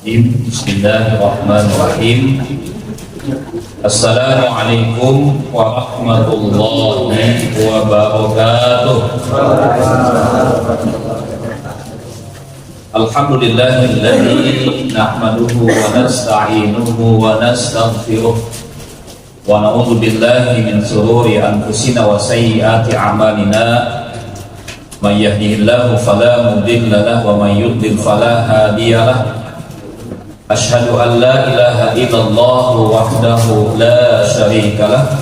Bismillahirrahmanirrahim. Assalamualaikum warahmatullahi wabarakatuh. Alhamdulillahilladzi nahmaduhu wa nasta'inuhu wa nastaghfiruh wa na'udzu billahi min shururi anfusina wa sayyiati a'malina. May yahdihillahu fala mudilla lahu wa may yudlil fala hadiya lahu. Asyhadu an la ilaha illallah wahdahu la syarika lah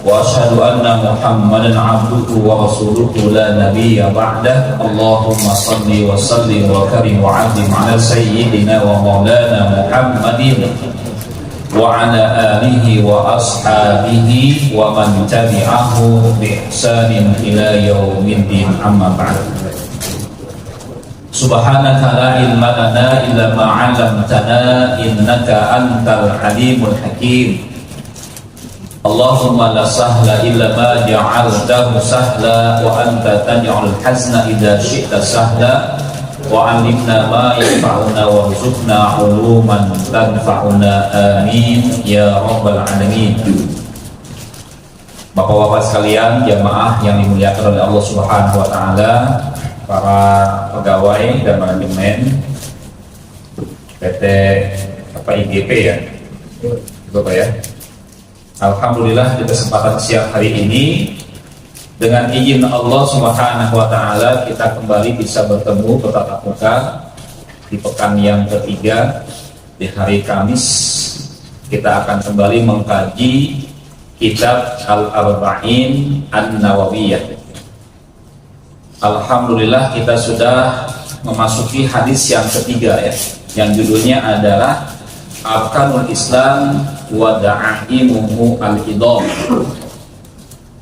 wa asyhadu anna Muhammadan abduhu wa rasuluhu la nabiyya ba'dah. Allahumma salli wa sallim wa karim wa 'azim 'ala sayyidina wa maulana Muhammadin wa 'ala alihi wa ashabihi wa man tabi'ahu bi ihsanin ila yaumiddin, amma ba'd. Subhanaka la ilma lana illa ma 'allamtana innaka antal alimul hakim. Allahumma la sahla illa ma ja'altahu sahla wa anta taj'alul hazna idza syi'ta sahla wa 'allimna ma yanfa'una warzuqna 'uluman tanfa'una, amin ya rabbal alamin. Bapak-bapak sekalian, jamaah yang dimuliakan oleh Allah Subhanahu wa taala, para pegawai dan manajemen PT IGP ya, Bapak ya. Alhamdulillah di kesempatan siang hari ini dengan izin Allah Subhanahu wa taala kita kembali bisa bertemu bertatap muka di pekan yang ketiga. Di hari Kamis kita akan kembali mengkaji kitab Al-Arba'in An-Nawawiyah. Alhamdulillah kita sudah memasuki hadis yang ketiga ya, yang judulnya adalah Arkanul Islam wa Da'aimuhu al-Idham.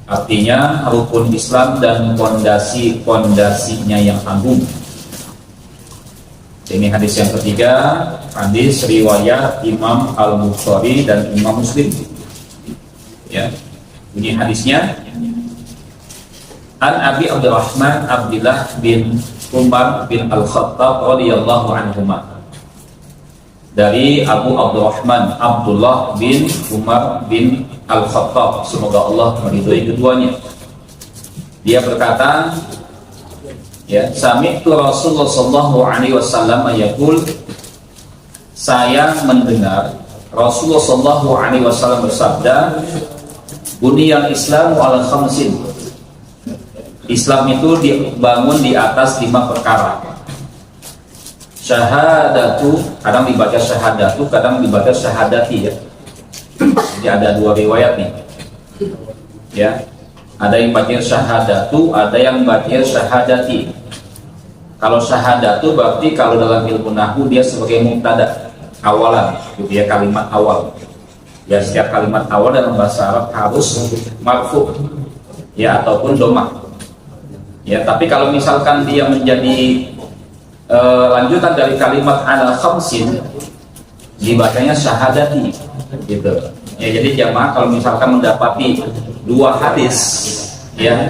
Artinya rukun Islam dan pondasi-pondasinya yang agung. Ini hadis yang ketiga, hadis riwayat Imam Al-Bukhari dan Imam Muslim. Ya, ini hadisnya. An Abi Abdurrahman Abdullah bin Umar bin Al-Khattab radhiyallahu anhuma. Dari Abu Abdurrahman Abdullah bin Umar bin Al-Khattab, semoga Allah meridhai keduanya. Dia berkata, ya, sami'tu Rasulullah sallallahu alaihi wasallam yaqul, saya mendengar Rasulullah sallallahu alaihi wasallam bersabda, buniyal Islamu ala khamsin. Islam itu dibangun di atas 5 perkara. Syahadatu, kadang dibaca syahadatu, kadang dibaca syahadati ya. Jadi ada 2 riwayat nih. Ya. Ada yang baca syahadatu, ada yang baca syahadati. Kalau syahadatu berarti kalau dalam ilmu nahwu dia sebagai mubtada, awalan, gitu ya, kalimat awal. Ya, setiap kalimat awal dalam bahasa Arab harus marfu ya ataupun domah. Ya, tapi kalau misalkan dia menjadi lanjutan dari kalimat ala khamsin, dibacanya syahadati gitu. Ya, jadi jamaah kalau misalkan mendapati 2 hadis ya,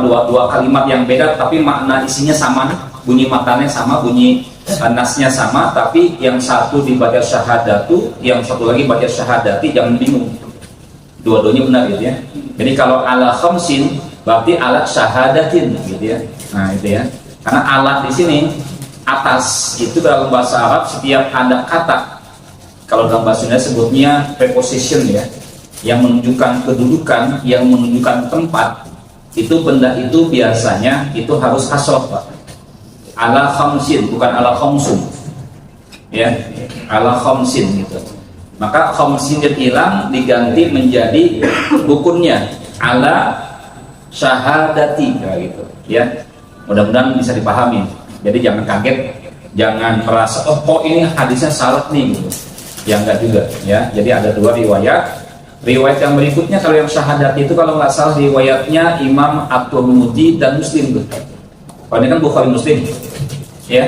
dua kalimat yang beda tapi makna isinya sama, bunyi matanya sama, bunyi nasnya sama, tapi yang satu dibaca syahadatu, yang satu lagi baca syahadati, jangan bingung. Dua-duanya benar gitu ya. Jadi kalau ala khamsin berarti alat syahadatin gitu ya. Nah itu ya, karena alat di sini atas itu dalam bahasa Arab setiap ada kata, kalau dalam bahasa Indonesia sebutnya preposition ya, yang menunjukkan kedudukan, yang menunjukkan tempat, itu benda itu biasanya itu harus hasroh Pak. Ala khamsin, bukan ala khamsun ya, ala khamsin gitu. Maka khamsin hilang diganti menjadi hukumnya ala syahadati gitu ya. Mudah-mudahan bisa dipahami. Jadi jangan kaget, jangan merasa oh kok ini hadisnya salah nih gitu. Ya enggak juga ya. Jadi ada 2 riwayat. Riwayat yang berikutnya kalau yang syahadati itu kalau nggak salah riwayatnya Imam At-Tirmidzi dan Muslim tuh. Kalau ini kan Bukhari Muslim ya.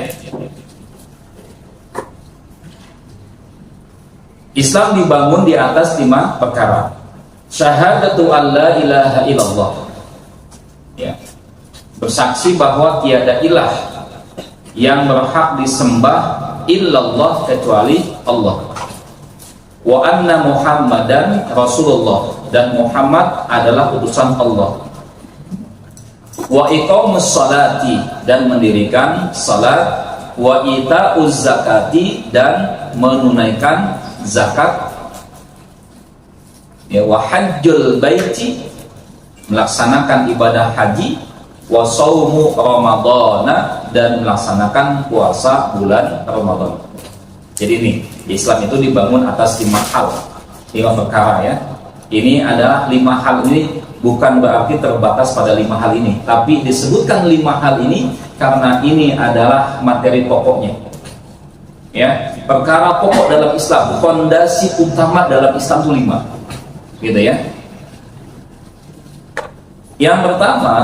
Islam dibangun di atas 5 perkara. Syahadatu alla ilaha illallah. Ya. Bersaksi bahwa tiada ilah yang berhak disembah illallah, kecuali Allah. Wa anna Muhammadan Rasulullah, dan Muhammad adalah utusan Allah. Wa iqamus salati, dan mendirikan salat. Wa ita'uz zakati, dan menunaikan zakat. Ya, wa hajjul baiti, melaksanakan ibadah haji. Wa shaumu ramadhana, dan melaksanakan puasa bulan Ramadan. Jadi ini Islam itu dibangun atas 5 hal, 5 perkara ya. Ini adalah 5 hal ini, bukan berarti terbatas pada 5 hal ini, tapi disebutkan 5 hal ini karena ini adalah materi pokoknya. Ya, perkara pokok dalam Islam, fondasi utama dalam Islam itu 5. Gitu ya. Yang pertama,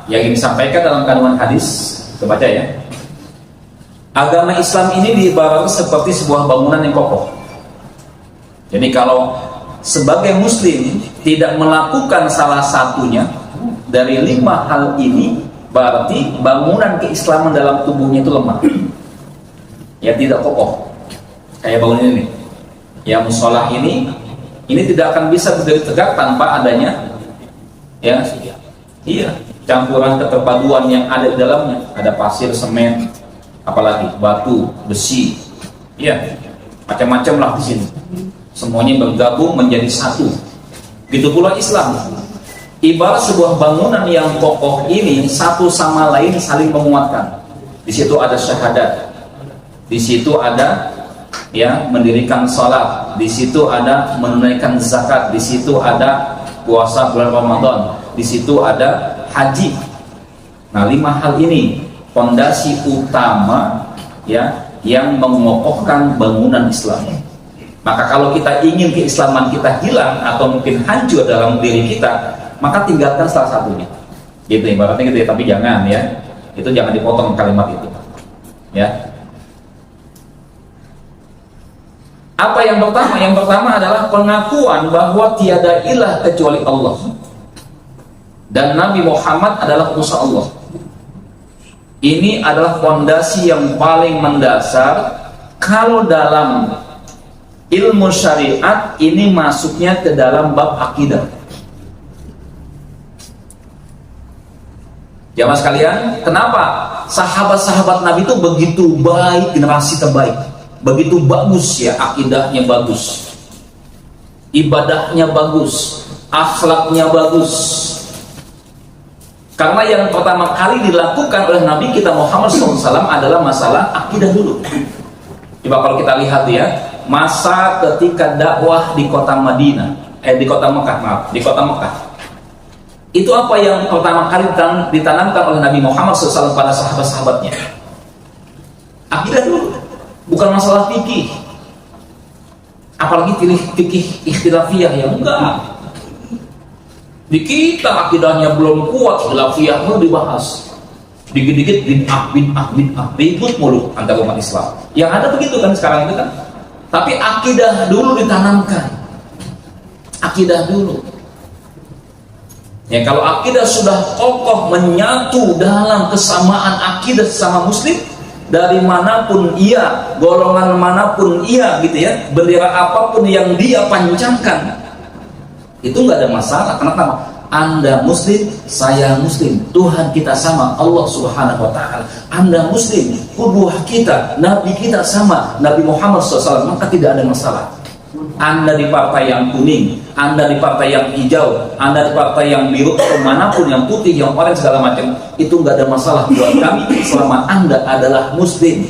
yang disampaikan dalam kandungan hadis, kita baca ya. Agama Islam ini diibaratkan seperti sebuah bangunan yang kokoh. Jadi kalau sebagai muslim tidak melakukan salah satunya dari 5 hal ini, berarti bangunan keislaman dalam tubuhnya itu lemah. Ya, tidak kokoh. Kayak bangunan ini. Ya, musola ini tidak akan bisa berdiri tegak tanpa adanya ya, iya, campuran keterpaduan yang ada di dalamnya. Ada pasir, semen, apalagi batu, besi, ya, macam-macam lah di sini. Semuanya bergabung menjadi satu. Gitu pula Islam. Ibarat sebuah bangunan yang kokoh ini satu sama lain saling menguatkan. Di situ ada syahadat, di situ ada ya mendirikan salat, di situ ada menunaikan zakat, di situ ada puasa bulan Ramadan, di situ ada haji. Nah, 5 hal ini fondasi utama ya yang mengokohkan bangunan Islam. Maka kalau kita ingin keislaman kita hilang atau mungkin hancur dalam diri kita, maka tinggalkan salah satunya. Gitu ibaratnya gitu ya, tapi jangan ya. Itu jangan dipotong kalimat itu. Ya. Apa yang pertama? Yang pertama adalah pengakuan bahwa tiada ilah kecuali Allah. Dan Nabi Muhammad adalah utusan Allah. Ini adalah fondasi yang paling mendasar. Kalau dalam ilmu syariat ini masuknya ke dalam bab akidah. Jamaah sekalian, kenapa sahabat-sahabat Nabi itu begitu baik, generasi terbaik, begitu bagus ya, akidahnya bagus, ibadahnya bagus, akhlaknya bagus. Karena yang pertama kali dilakukan oleh Nabi kita Muhammad SAW adalah masalah akidah dulu. Coba kalau kita lihat ya, masa ketika dakwah di kota Madinah, di kota Mekah, itu apa yang pertama kali ditanamkan oleh Nabi Muhammad SAW pada sahabat-sahabatnya? Akidah dulu, bukan masalah fikih. Apalagi fikih ikhtilafiyah ya, enggak. Di kita akidahnya belum kuat, ikhtilafiyah belum dibahas. Dikit-dikit bid'ah, ribut mulu antar umat Islam. Yang ada begitu kan sekarang itu kan. Tapi akidah dulu ditanamkan. Akidah dulu. Ya, kalau akidah sudah kokoh menyatu dalam kesamaan akidah sesama muslim, dari manapun ia, golongan manapun ia gitu ya, bendera apapun yang dia pancangkan, itu nggak ada masalah. Kenapa? Anda muslim, saya muslim, Tuhan kita sama, Allah Subhanahu wa ta'ala. Anda muslim, qudwah kita, Nabi kita sama, Nabi Muhammad SAW, maka tidak ada masalah. Anda di partai yang kuning, Anda di partai yang hijau, Anda di partai yang biru, atau manapun, yang putih, yang orange, segala macam, itu nggak ada masalah buat kami selama Anda adalah muslim.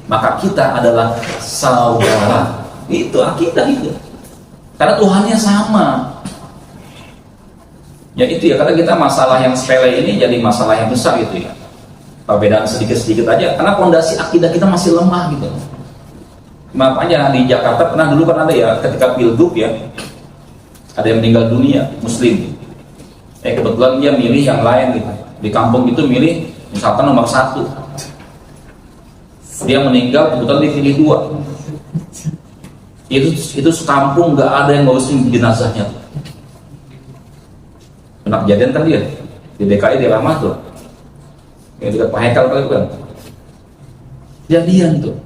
Maka kita adalah saudara. Itu akidah itu. Karena Tuhannya sama. Ya itu ya, karena kita masalah yang sepele ini jadi masalah yang besar gitu ya. Perbedaan sedikit-sedikit aja, karena fondasi akidah kita masih lemah gitu. Makanya di Jakarta pernah dulu kan ada ya, ketika pilgub ya, ada yang meninggal dunia muslim. Kebetulan dia milih yang lain gitu. Di kampung itu milih misalkan nomor 1. Dia meninggal kebetulan dipilih 2. Itu sekampung nggak ada yang ngurusin jenazahnya tuh. Pernah kejadian kan dia di DKI di Ramah tuh, yang dekat Pak Hekal kali kan. Jadian tuh.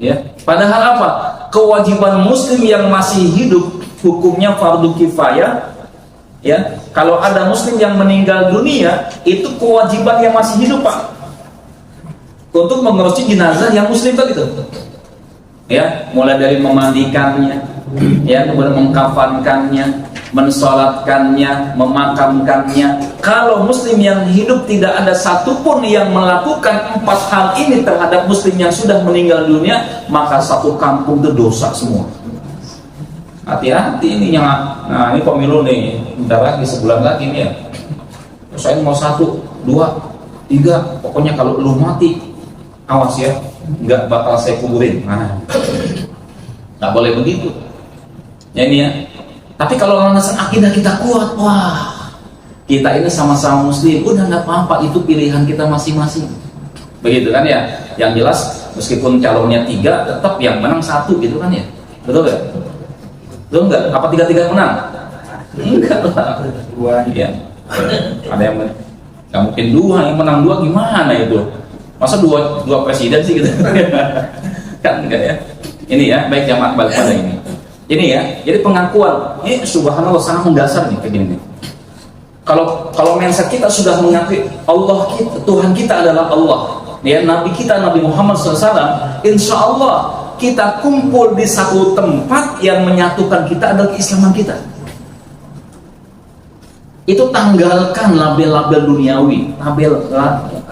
Ya, padahal apa? Kewajiban muslim yang masih hidup hukumnya fardu kifayah. Ya, kalau ada muslim yang meninggal dunia, itu kewajiban yang masih hidup, Pak, untuk mengurusi jenazah yang muslim tadi itu. Ya, mulai dari memandikannya, ya, kemudian mengkafankannya, mensolatkannya, memakamkannya. Kalau muslim yang hidup tidak ada satupun yang melakukan 4 hal ini terhadap muslim yang sudah meninggal dunia, maka satu kampung itu dosa semua. Hati-hati ini yang, nah ini pemilu nih, bentar lagi, sebulan lagi nih ya. Saya mau 1, 2, 3, pokoknya kalau lu mati, awas ya, nggak bakal saya kuburin. Nah, nggak boleh begitu. Ya ini ya. Tapi kalau landasan akidah kita kuat, wah, kita ini sama-sama muslim, udah nggak apa-apa, itu pilihan kita masing-masing. Begitu kan ya. Yang jelas meskipun calonnya 3, tetap yang menang 1 gitu kan ya. Betul nggak? Betul nggak? Apa 3-3 menang? Enggak lah. 2 ya. Ada yang nggak mungkin 2 yang menang 2, gimana itu? Masa dua presiden sih gitu? Kan enggak ya. Ini ya, baik jamaah balik pada ini. Ini ya, jadi pengakuan ini subhanallah sangat mendasar nih kayak gini nih. Kalau mindset kita sudah mengakui Allah kita, Tuhan kita adalah Allah, ya, Nabi kita Nabi Muhammad SAW, insya Allah kita kumpul di satu tempat yang menyatukan kita adalah keislaman kita. Itu tanggalkan label-label duniawi,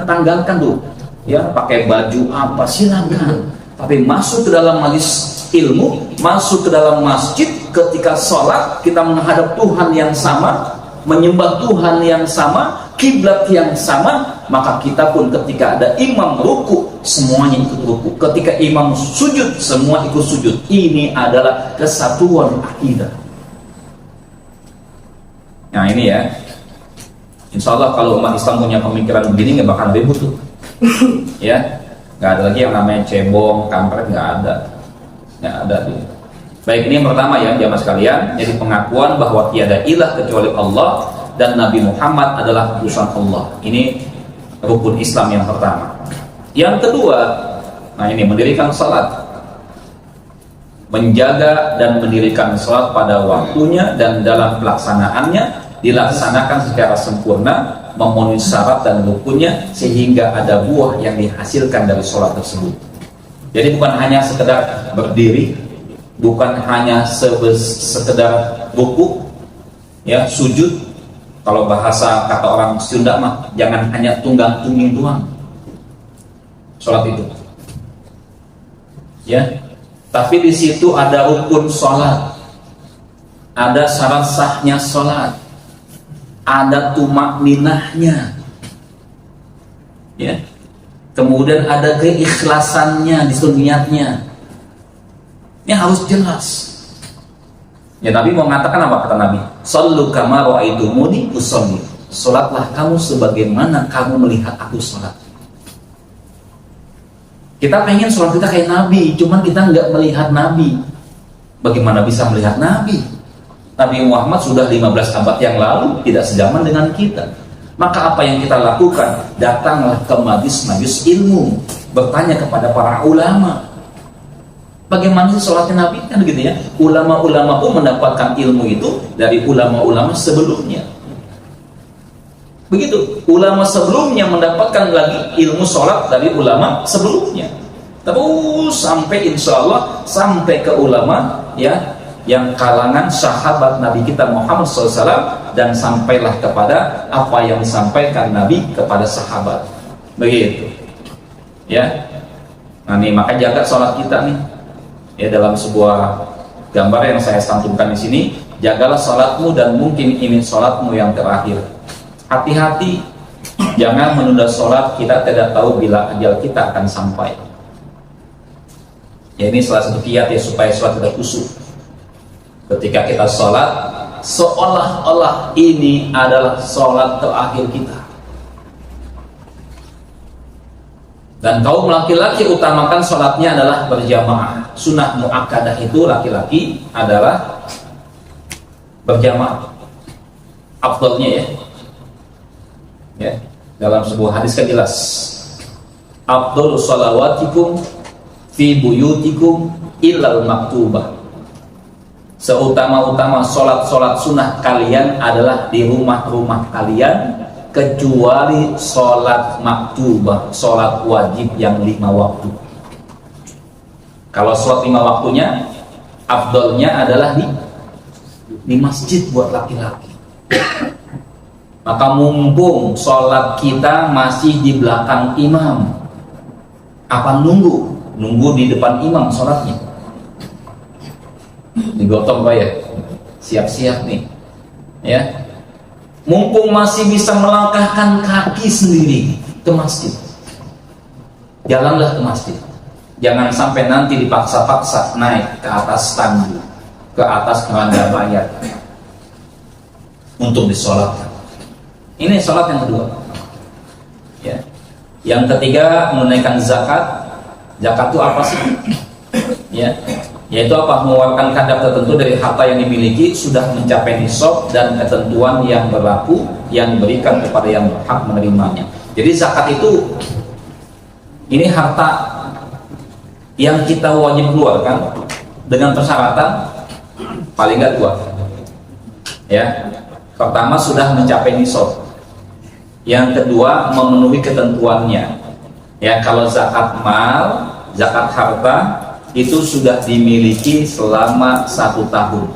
tanggalkan tuh, ya, pakai baju apa silakan, tapi masuk ke dalam majelis ilmu, masuk ke dalam masjid, ketika sholat kita menghadap Tuhan yang sama, menyembah Tuhan yang sama, kiblat yang sama, maka kita pun ketika ada imam ruku, semuanya ikut ruku, ketika imam sujud, semua ikut sujud. Ini adalah kesatuan akidah. Nah ini ya, insya Allah kalau umat Islam punya pemikiran begini nggak bakal ribut tuh. Ya, nggak ada lagi yang namanya cebong, kampret, nggak ada. Ya, ada. Baik, ini yang pertama ya jamaah sekalian, jadi pengakuan bahwa tiada ilah kecuali Allah dan Nabi Muhammad adalah utusan Allah. Ini rukun Islam yang pertama. Yang kedua, nah ini mendirikan salat, menjaga dan mendirikan salat pada waktunya dan dalam pelaksanaannya dilaksanakan secara sempurna, memenuhi syarat dan rukunnya sehingga ada buah yang dihasilkan dari salat tersebut. Jadi bukan hanya sekedar berdiri, bukan hanya sekedar ruku, ya, sujud. Kalau bahasa kata orang Sunda mah, jangan hanya tunggang-tungging doang sholat itu, ya. Tapi di situ ada rukun sholat, ada syarat sahnya sholat, ada tumak ninahnya, ya. Kemudian ada keikhlasannya, disuruh niatnya. Ini harus jelas. Ya, Nabi mau mengatakan apa kata Nabi? Shallu kama ra'aitumuni usolli. Salatlah kamu sebagaimana kamu melihat aku salat. Kita pengen salat kita kayak Nabi, cuman kita nggak melihat Nabi. Bagaimana bisa melihat Nabi? Nabi Muhammad sudah 15 abad yang lalu, tidak sejaman dengan kita. Maka apa yang kita lakukan? Datanglah ke majlis ilmu, bertanya kepada para ulama. Bagaimana sih sholatnya Nabi? Kan gitu ya. Ulama-ulama pun mendapatkan ilmu itu dari ulama-ulama sebelumnya. Begitu. Ulama sebelumnya mendapatkan lagi ilmu sholat dari ulama sebelumnya. Terus sampai insya Allah sampai ke ulama ya yang kalangan sahabat Nabi kita Muhammad SAW, dan sampailah kepada apa yang disampaikan Nabi kepada sahabat. Begitu. Ya. Nah nih, maka jaga sholat kita nih. Ya, dalam sebuah gambar yang saya santumkan di sini, jagalah sholatmu dan mungkin ini sholatmu yang terakhir. Hati-hati, jangan menunda sholat, kita tidak tahu bila ajal kita akan sampai. Ya, ini salah satu kiat ya supaya sholat tidak kusuk. Ketika kita sholat, seolah-olah ini adalah sholat terakhir kita. Dan kaum laki-laki utamakan sholatnya adalah berjamaah. Sunnah mu'akkadah itu laki-laki adalah berjamaah. Afdalnya ya. Ya, dalam sebuah hadis kan jelas. afdhalu sholawatikum fi buyutikum illal maktubah. Seutama-utama sholat-sholat sunnah kalian adalah di rumah-rumah kalian, kecuali sholat maktubah, sholat wajib yang 5 waktu. Kalau sholat 5 waktunya, afdolnya adalah di masjid buat laki-laki. Maka mumpung sholat kita masih di belakang imam, apa nunggu di depan imam sholatnya? Digotong Pak ya, siap-siap nih ya, mumpung masih bisa melangkahkan kaki sendiri ke masjid, jalanlah ke masjid. Jangan sampai nanti dipaksa-paksa naik ke atas tangga, ke atas keranda mayat untuk disolatkan. Ini sholat yang kedua ya. Yang ketiga, menunaikan zakat. Zakat itu apa sih? Ya, yaitu apa? Mengeluarkan kadar tertentu dari harta yang dimiliki sudah mencapai nisab dan ketentuan yang berlaku yang diberikan kepada yang berhak menerimanya. Jadi zakat itu ini harta yang kita wajib keluarkan dengan persyaratan paling nggak 2. Ya, pertama sudah mencapai nisab. Yang kedua memenuhi ketentuannya. Ya, kalau zakat mal, zakat harta itu sudah dimiliki selama 1 tahun.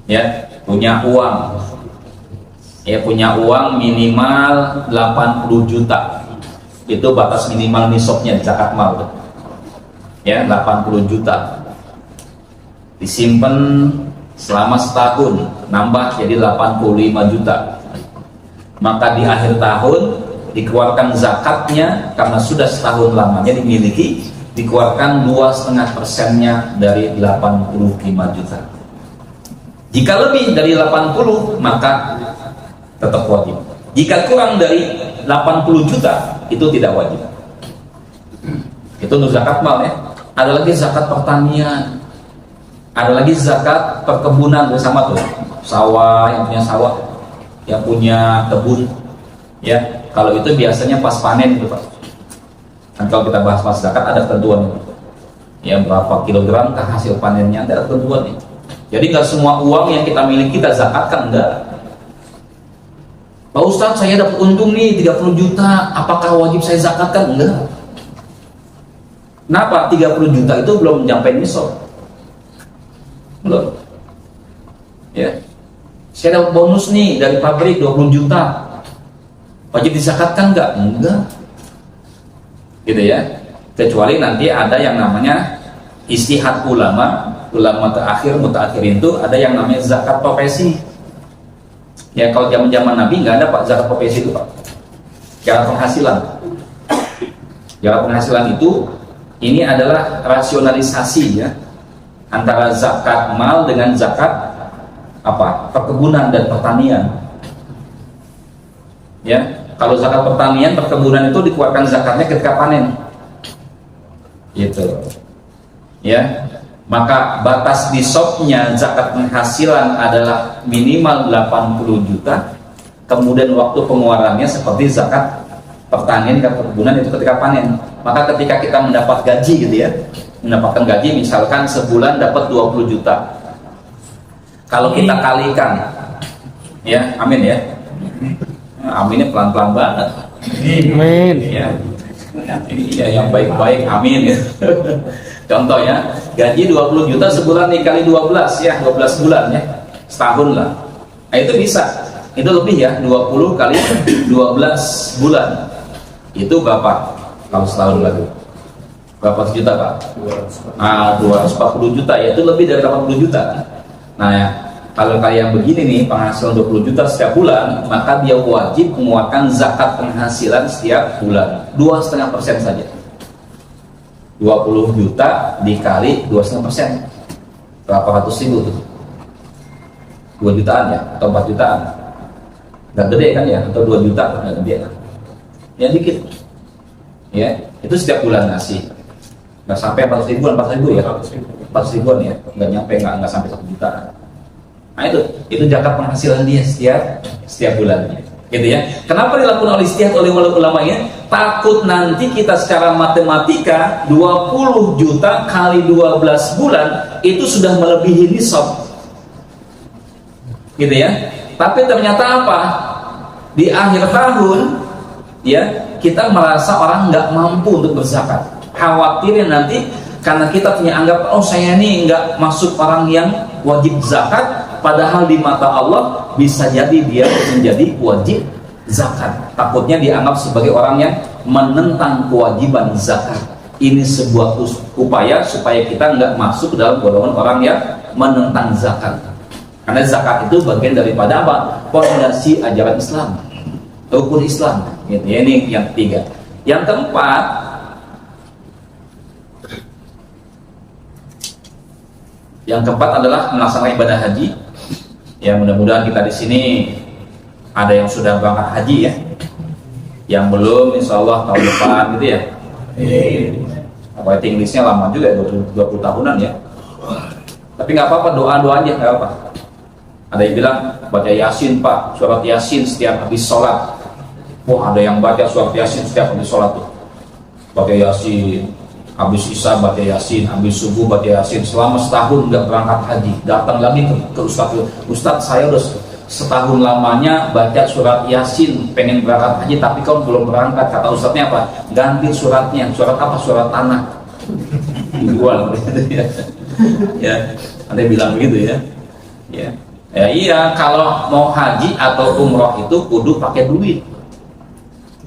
Ya, punya uang. Ya, punya uang minimal 80 juta. Itu batas minimal nisabnya zakat mal. Ya, 80 juta. Disimpan selama setahun, nambah jadi 85 juta. Maka di akhir tahun dikeluarkan zakatnya, karena sudah setahun lamanya dimiliki, dikeluarkan 2,5% dari 85 juta. Jika lebih dari 80 maka tetap wajib. Jika kurang dari 80 juta itu tidak wajib. Itu untuk zakat mal ya. Ada lagi zakat pertanian, ada lagi zakat perkebunan bersama tuh, sawah, yang punya sawah, yang punya kebun ya. Kalau itu biasanya pas panen itu Pak. Kan kalau kita bahas zakat ada ketentuan ya, berapa kilogram kah hasil panennya, ada ketentuan itu. Jadi nggak semua uang yang kita miliki kita zakatkan, enggak. Pak Ustadz, saya dapat untung nih 30 juta, apakah wajib saya zakatkan? Enggak. Kenapa? 30 juta itu belum mencapai nisab. Belum. Ya. Saya dapat bonus nih dari pabrik 20 juta. Wajib disakatkan enggak? Enggak. Gitu ya. Kecuali nanti ada yang namanya istihad ulama terakhir, mutakhirin itu ada yang namanya zakat profesi. Ya, kalau zaman Nabi enggak ada Pak zakat profesi itu Pak. Zakat penghasilan. Zakat penghasilan itu ini adalah rasionalisasi ya antara zakat mal dengan zakat apa? Perkebunan dan pertanian. Ya, kalau zakat pertanian, perkebunan itu dikeluarkan zakatnya ketika panen. Gitu. Ya. Maka batas nisabnya zakat penghasilan adalah minimal 80 juta. Kemudian waktu pengeluarannya seperti zakat pertanian dan perkebunan itu ketika panen. Maka ketika kita mendapat gaji gitu ya, mendapatkan gaji misalkan sebulan dapat 20 juta. Kalau kita kalikan, ya, amin ya. Aminnya pelan-pelan banget. Amin. Ya, ya yang baik-baik, amin ya. Contoh ya, gaji 20 juta sebulan dikali 12 ya, 12 bulan ya, setahun lah. Nah itu bisa, itu lebih ya, 20 kali 12 bulan. Itu berapa? Kalau setahun lagi berapa juta Pak? 240 juta ya, itu lebih dari 80 juta. Nah ya, kalau kayak begini nih, penghasilan 20 juta setiap bulan, maka dia wajib mengeluarkan zakat penghasilan setiap bulan 2,5% saja. 20 juta dikali 2,5%, berapa ratus ribu tuh? 2 jutaan ya, atau 4 jutaan? Gak gede kan ya, atau 2 juta gak gede kan? Ya dikit. Ya, itu setiap bulan ngasih. Nggak sampai 400 ribuan, 400 ribu ya? 400 ribuan ya, nggak nyampe, nggak sampai 1 juta. Nah itu zakat penghasilan dia setiap bulannya, gitu ya. Kenapa dilakukan oleh istihad oleh ulama-ulamanya? Takut nanti kita secara matematika 20 juta kali 12 bulan itu sudah melebihi nisab, gitu ya. Tapi ternyata apa? Di akhir tahun ya kita merasa orang nggak mampu untuk berzakat. Khawatirnya nanti karena kita punya anggap, oh saya ini nggak masuk orang yang wajib zakat, padahal di mata Allah bisa jadi dia menjadi wajib zakat. Takutnya dianggap sebagai orang yang menentang kewajiban zakat. Ini sebuah upaya supaya kita nggak masuk dalam golongan orang yang menentang zakat. Karena zakat itu bagian daripada apa? Fondasi ajaran Islam, rukun Islam. Gitu. Ini yang ketiga. Yang keempat, adalah melaksanakan ibadah haji. Ya mudah-mudahan kita di sini ada yang sudah berangkat haji ya. Yang belum, insya Allah tahun depan gitu ya. Apa itu Inggrisnya lama juga ya, 20 tahunan ya. Tapi nggak apa-apa, doa aja nggak apa. Ada yang bilang baca Yasin Pak, surat Yasin setiap habis sholat. Wah ada yang baca surat Yasin setiap habis sholat tuh. Baca Yasin, habis Isya baca Yasin, habis subuh baca Yasin. Selama setahun nggak berangkat haji, datang lagi ke Ustadz saya udah setahun lamanya baca surat Yasin, pengen berangkat haji tapi kau belum berangkat. Kata Ustadznya apa? Ganti suratnya. Surat apa? Surat tanah. Dijual. Ya, ada yang bilang begitu ya. Ya iya, kalau mau haji atau umroh itu kudu pakai duit.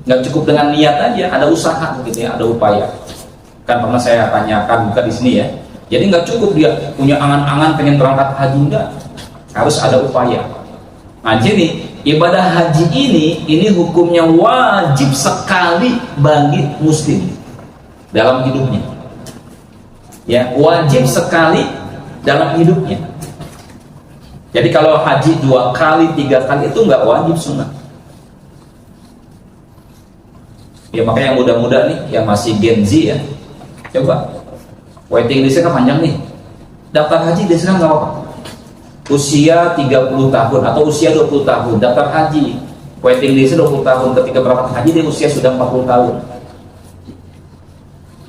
Nggak cukup dengan niat aja, ada usaha gitu ya, ada upaya. Kan pernah saya tanyakan bukan di sini ya. Jadi nggak cukup dia punya angan-angan pengen berangkat haji, enggak. Harus ada upaya. Nah jadi ibadah haji ini hukumnya wajib sekali bagi muslim dalam hidupnya. Ya, wajib sekali dalam hidupnya. Jadi kalau haji 2 kali, 3 kali itu nggak wajib, sunnah. Ya makanya yang muda-muda nih, yang masih Gen Z ya, coba waiting listnya kan panjang nih. Daftar haji biasanya nggak apa-apa. Usia 30 tahun atau usia 20 tahun daftar haji. Waiting listnya 20 tahun, ketika berangkat haji dia usia sudah 40 tahun.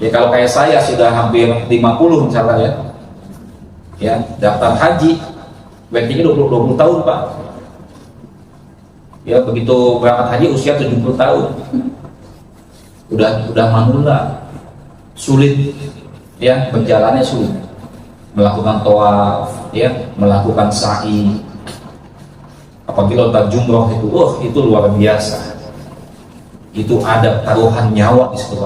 Ya kalau kayak saya sudah hampir 50 misalnya ya. Ya, daftar haji waitingnya 20 tahun Pak. Ya begitu berangkat haji usia 70 tahun. Udah manula, sulit ya, berjalannya sulit, melakukan tawaf ya, melakukan sa'i, apalagi lontar jumroh itu luar biasa. Itu ada taruhan nyawa di situ.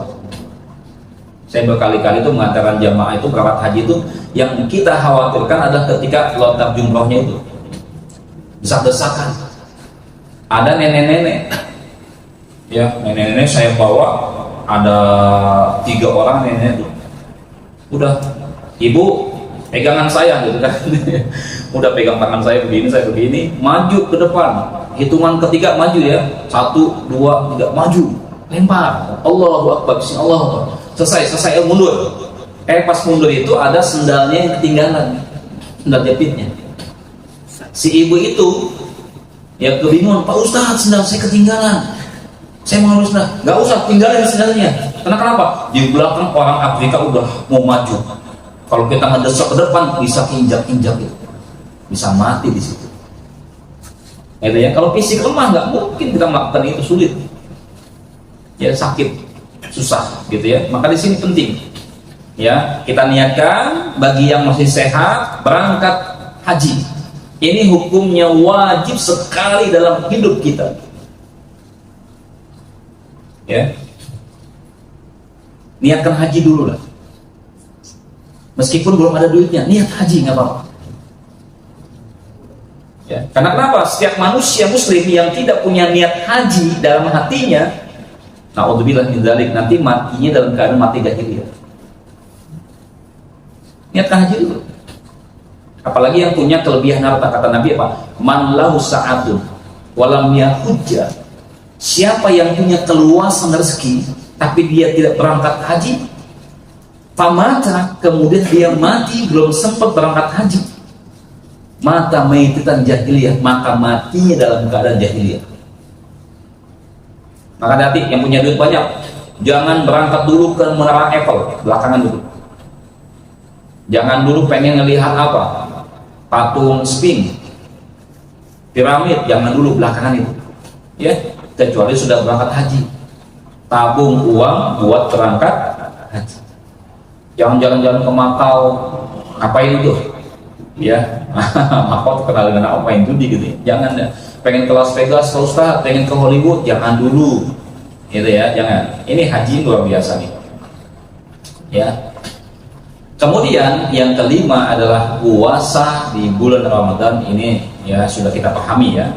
Saya berkali-kali itu mengatakan jamaah itu berangkat haji itu yang kita khawatirkan adalah ketika lontar jumrohnya itu desak-desakan. Ada nenek-nenek ya, nenek-nenek saya bawa, ada 3 orang nenek itu udah, ibu pegangan saya gitu kan. Udah pegang tangan saya begini, maju ke depan, hitungan ketiga maju ya, 1, 2, 3 maju, lempar, Allahu Akbar, Bismillah, selesai mundur. Pas mundur itu ada sendalnya yang ketinggalan, sendal jepitnya. Si ibu itu ya kebingungan, Pak Ustadz sendal saya ketinggalan, saya mau harus nggak usah tinggalin sendalnya. Kenapa? Di belakang orang Afrika udah mau maju. Kalau kita ngedesak ke depan bisa injak-injak itu, bisa mati di situ. Gitu ya. Kalau fisik lemah nggak mungkin kita melakukan itu, sulit. Ya sakit, susah gitu ya. Maka di sini penting. Ya kita niatkan bagi yang masih sehat berangkat haji. Ini hukumnya wajib sekali dalam hidup kita. Ya, niatkan haji dulu lah. Meskipun belum ada duitnya, niat haji nggak apa-apa. Ya, karena kenapa? Setiap manusia muslim yang tidak punya niat haji dalam hatinya, na'udzubillah min dzalik, nanti matinya dalam keadaan mati jahiliyah. Niatkan haji dulu. Apalagi yang punya kelebihan harta, kata Nabi apa? Man lahu sa'atun walam yahujja. Siapa yang punya keluasan rezeki tapi dia tidak berangkat haji, famata, kemudian dia mati belum sempat berangkat haji, mata maititan jahiliyah, maka matinya dalam keadaan jahiliyah. Maka hati yang punya duit banyak, jangan berangkat dulu ke Menara Eiffel, belakangan dulu. Jangan dulu pengen ngelihat apa, patung Sphinx, piramid, jangan dulu, belakangan itu. Ya, kecuali sudah berangkat haji, tabung uang buat berangkat haji. Jangan jalan-jalan ke Makau, ngapain itu? Ya, Makau terkenal dengan apa, main judi gitu. Jangan ya. Pengen ke Las Vegas, Ustaz, pengen ke Hollywood, jangan dulu, gitu ya, jangan. Ini haji luar biasa nih, ya. Kemudian yang kelima adalah puasa di bulan Ramadan. Ini ya sudah kita pahami ya,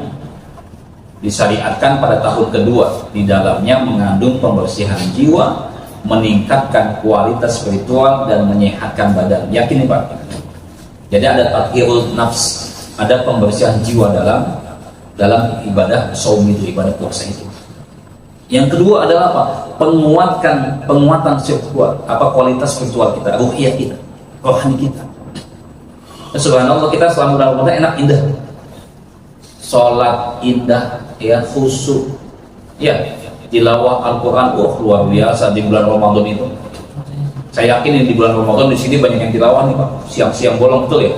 disyariatkan pada tahun kedua. Di dalamnya mengandung pembersihan jiwa, meningkatkan kualitas spiritual dan menyehatkan badan. Yakin nih Pak? Jadi ada tathirul nafs, ada pembersihan jiwa dalam ibadah saum itu, ibadah puasa itu. Yang kedua adalah apa? Penguatan spiritual, kualitas spiritual kita, ruhiyah kita, rohani kita. Subhanallah, kita selama bulan Ramadan enak, indah, sholat indah, ya, khusyuk, ya, tilawah Al-Quran, luar biasa di bulan Ramadan itu. Saya yakin di bulan Ramadan di sini banyak yang tilawah nih Pak. Siang-siang bolong betul ya.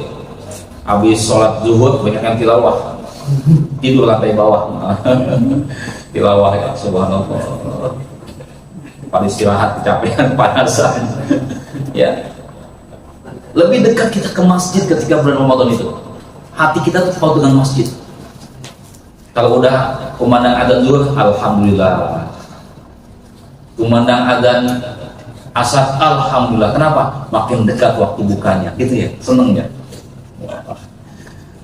Habis sholat zuhur banyak yang tilawah. Tidur lantai bawah. Tilawah ya, subhanallah. Pada istirahat, kecapean, panasan. Ya. Lebih dekat kita ke masjid ketika bulan Ramadan itu. Hati kita terpaut dengan masjid. Kalau udah kumandang adzan zuhur, alhamdulillah. Kumandang adzan asar, alhamdulillah. Kenapa? Makin dekat waktu bukanya, gitu ya, senengnya.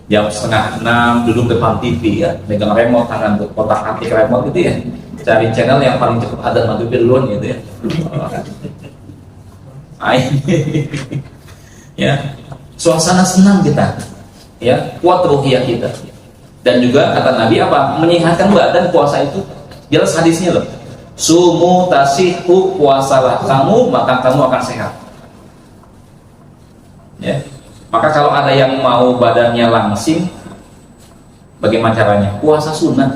Jam 5:30 duduk depan TV ya, megang remote, tangan kotak atik remote gitu ya, cari channel yang paling cepat adzan maghrib duluan gitu ya. Ya, suasana senang kita, ya, kuat ruhiyah kita. Dan juga kata Nabi apa? Menyehatkan badan. Puasa itu jelas hadisnya loh. Sumu tasihu, puasalah kamu maka kamu akan sehat. Ya. Maka kalau ada yang mau badannya langsing, bagaimana caranya? Puasa sunnah.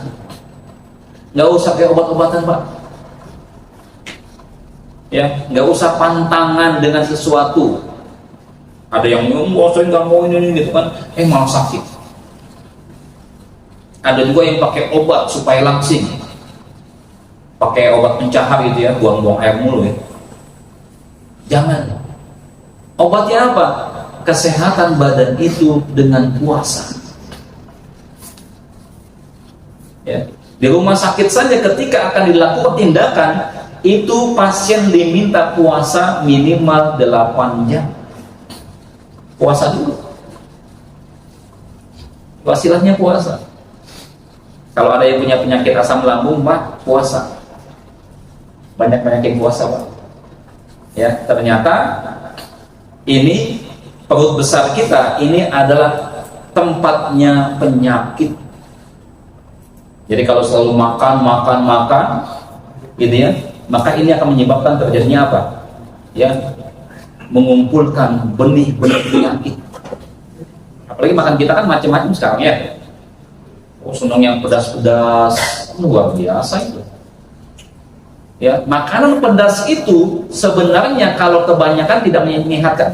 Nggak usah pakai obat-obatan Pak. Ya, nggak usah pantangan dengan sesuatu. Ada yang saya nggak mau ini gitu kan, malah sakit. Ada juga yang pakai obat supaya langsing, pakai obat pencahar gitu ya, buang-buang air mulu ya. Jangan. Obatnya apa? Kesehatan badan itu dengan puasa. Ya. Di rumah sakit saja ketika akan dilakukan tindakan itu, pasien diminta puasa minimal 8 jam. Puasa dulu. Wasilahnya puasa. Kalau ada yang punya penyakit asam lambung, Pak, puasa. Banyak-banyakin puasa, Pak. Ya, ternyata ini perut besar kita ini adalah tempatnya penyakit. Jadi kalau selalu makan, gitu ya, maka ini akan menyebabkan terjadinya apa? Ya, mengumpulkan benih-benih penyakit. Apalagi makan kita kan macam-macam sekarang ya. Senang yang pedas-pedas, luar biasa itu. Ya, makanan pedas itu sebenarnya kalau kebanyakan tidak menyehatkan.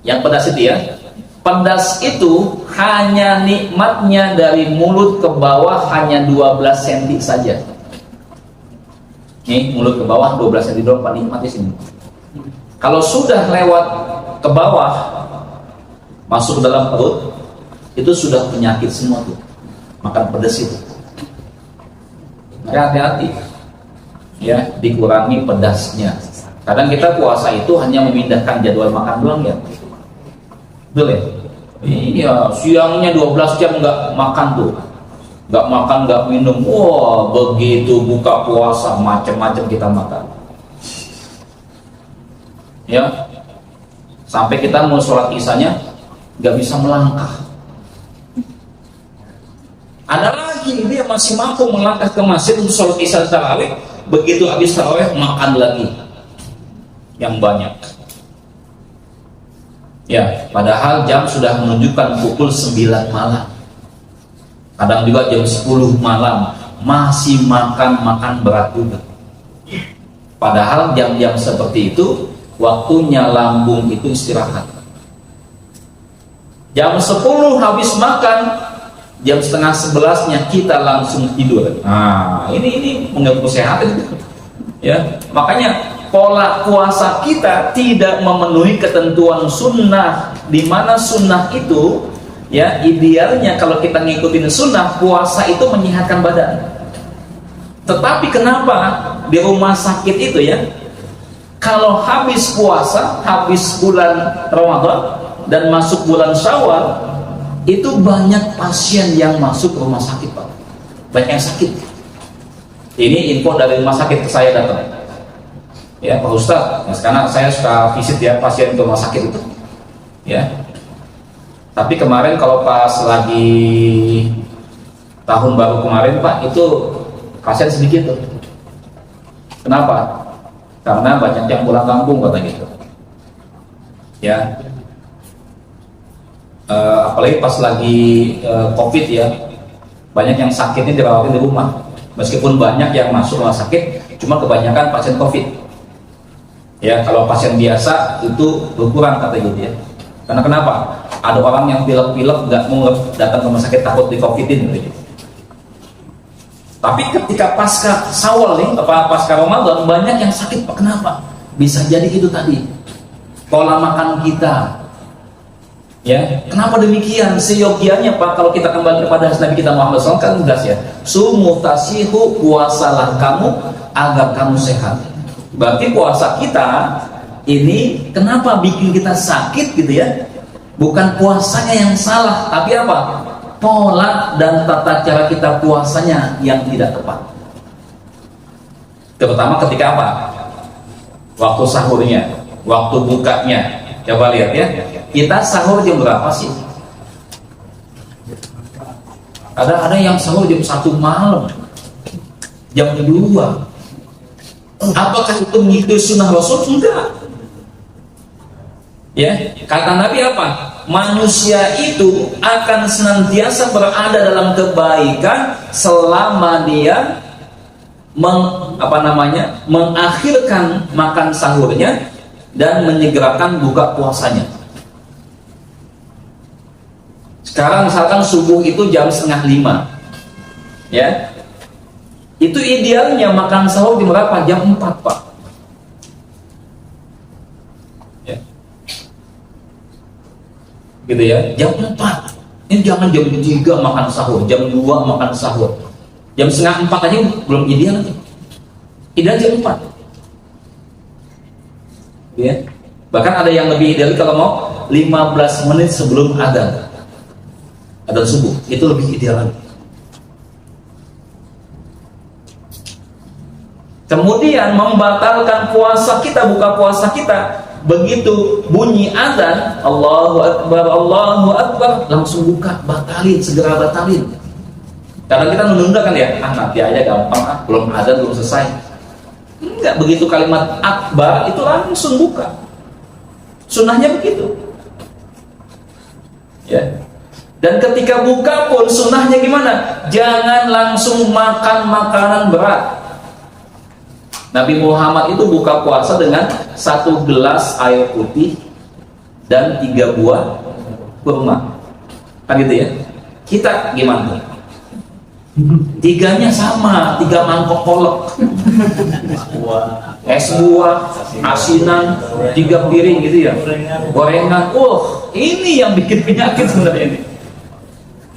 Yang pedas itu ya, pedas itu hanya nikmatnya dari mulut ke bawah hanya 12 cm saja. Nih, mulut ke bawah 12 cm doang, Pak, nikmat di sini. Kalau sudah lewat ke bawah, masuk ke dalam perut, itu sudah penyakit semua tuh. Makan pedas itu. Maka hati-hati. Ya, dikurangi pedasnya. Kadang kita puasa itu hanya memindahkan jadwal makan doang ya. Betul ya? Iya, siangnya 12 jam nggak makan tuh, nggak makan, nggak minum. Wah, begitu buka puasa macam-macam kita makan. Ya, sampai kita mau sholat isyanya nggak bisa melangkah. Ada lagi dia masih mampu melangkah ke masjid untuk sholat isya tarawih. Begitu habis tarawih makan lagi yang banyak. Ya, padahal jam sudah menunjukkan pukul 9 malam. Kadang juga jam 10 malam. masih makan berat juga. Padahal jam-jam seperti itu waktunya lambung itu istirahat. Jam 10 habis makan, jam setengah 11-nya kita langsung tidur. Nah, ini mengganggu kesehatan itu. Ya, makanya pola puasa kita tidak memenuhi ketentuan sunnah, di mana sunnah itu ya idealnya kalau kita ngikutin sunnah, puasa itu menyehatkan badan. Tetapi kenapa di rumah sakit itu ya, kalau habis puasa, habis bulan Ramadan dan masuk bulan Syawal, itu banyak pasien yang masuk rumah sakit, Pak. Banyak yang sakit. Ini info dari rumah sakit ke saya datang. Ya, Pak Ustadz, ya, sekarang saya suka visit ya pasien ke rumah sakit itu. Ya. Tapi kemarin kalau pas lagi tahun baru kemarin, Pak, itu pasien sedikit tuh. Kenapa? Karena banyak yang pulang kampung kata gitu. Ya. Apalagi pas lagi COVID ya, banyak yang sakitnya dirawatin di rumah. Meskipun banyak yang masuk rumah sakit, cuma kebanyakan pasien COVID. Ya, kalau pasien biasa itu berkurang kata gitu ya. Karena kenapa? Ada orang yang pilek-pilek nggak mau datang ke rumah sakit takut di COVID-in gitu. Tapi ketika pasca Syawal nih, pasca Ramadan banyak yang sakit, Pak. Kenapa? Bisa jadi itu tadi pola makan kita. Ya, kenapa demikian? Seyogianya Pak, kalau kita kembali kepada Nabi kita Muhammad SAW kan jelas ya. Sumu tasihu, puasalah kamu agar kamu sehat. Berarti puasa kita ini kenapa bikin kita sakit gitu ya? Bukan puasanya yang salah, tapi apa? Pola dan tata cara kita puasanya yang tidak tepat. Terutama ketika apa? Waktu sahurnya, waktu bukanya. Coba lihat ya. Kita sahur jam berapa sih? Ada yang sahur jam 1 malam, jam 2. Apakah itu mengikuti sunnah Rasul? Enggak. Ya, kata Nabi apa? Manusia itu akan senantiasa berada dalam kebaikan selama dia mengakhirkan makan sahurnya dan menyegerakan buka puasanya. Sekarang misalkan subuh itu jam 4:30, ya, itu idealnya makan sahur di berapa? Jam 4, Pak. Ya. Gitu ya, jam 4. Ini jangan jam 3 makan sahur, jam 2 makan sahur. Jam 3:30 aja belum ideal aja. Ideal jam 4. Ya. Bahkan ada yang lebih ideal kalau mau 15 menit sebelum adzan subuh, itu lebih ideal lagi. Kemudian membatalkan puasa kita, buka puasa kita, begitu bunyi adzan Allahu Akbar langsung buka, batalin, segera batalin. Karena kita menunda kan ya, nanti aja gampang, belum adzan belum selesai. Enggak, begitu kalimat akbar itu langsung buka. Sunnahnya begitu. Ya. Dan ketika buka pun sunnahnya gimana? Jangan langsung makan makanan berat. Nabi Muhammad itu buka puasa dengan 1 gelas air putih dan 3 buah kurma. Kan gitu ya? Kita gimana? 3-nya sama, 3 mangkok kolak. Es buah, asinan, 3 piring gitu ya. Gorengan. Ini yang bikin penyakit sebenarnya ini.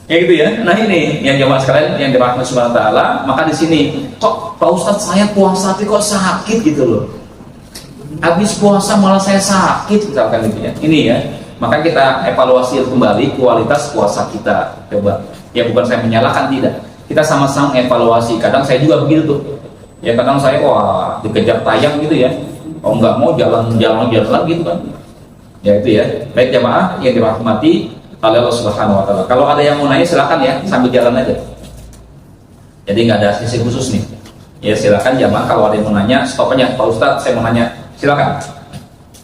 Ya gitu ya. Nah ini yang jemaah sekalian yang dirahmati Subhanahu wa taala, maka di sini kok Pak Ustadz saya puasa tapi kok sakit gitu loh. Habis puasa malah saya sakit misalkan gitu ya. Ini ya. Maka kita evaluasi kembali kualitas puasa kita. Coba. Ya bukan saya menyalahkan, tidak. Kita sama-sama evaluasi. Kadang saya juga begitu tuh. Ya kadang saya dikejar tayang gitu ya. Nggak mau jalan-jalan gitu kan. Ya itu ya. Baik jemaah yang dirahmati Allah Subhanahu wa taala. Kalau ada yang mau nanya silakan ya, sambil jalan aja. Jadi nggak ada sesi khusus nih. Ya silakan jamaah, kalau ada yang mau nanya, stop aja. Pak Ustadz saya mau nanya, silakan.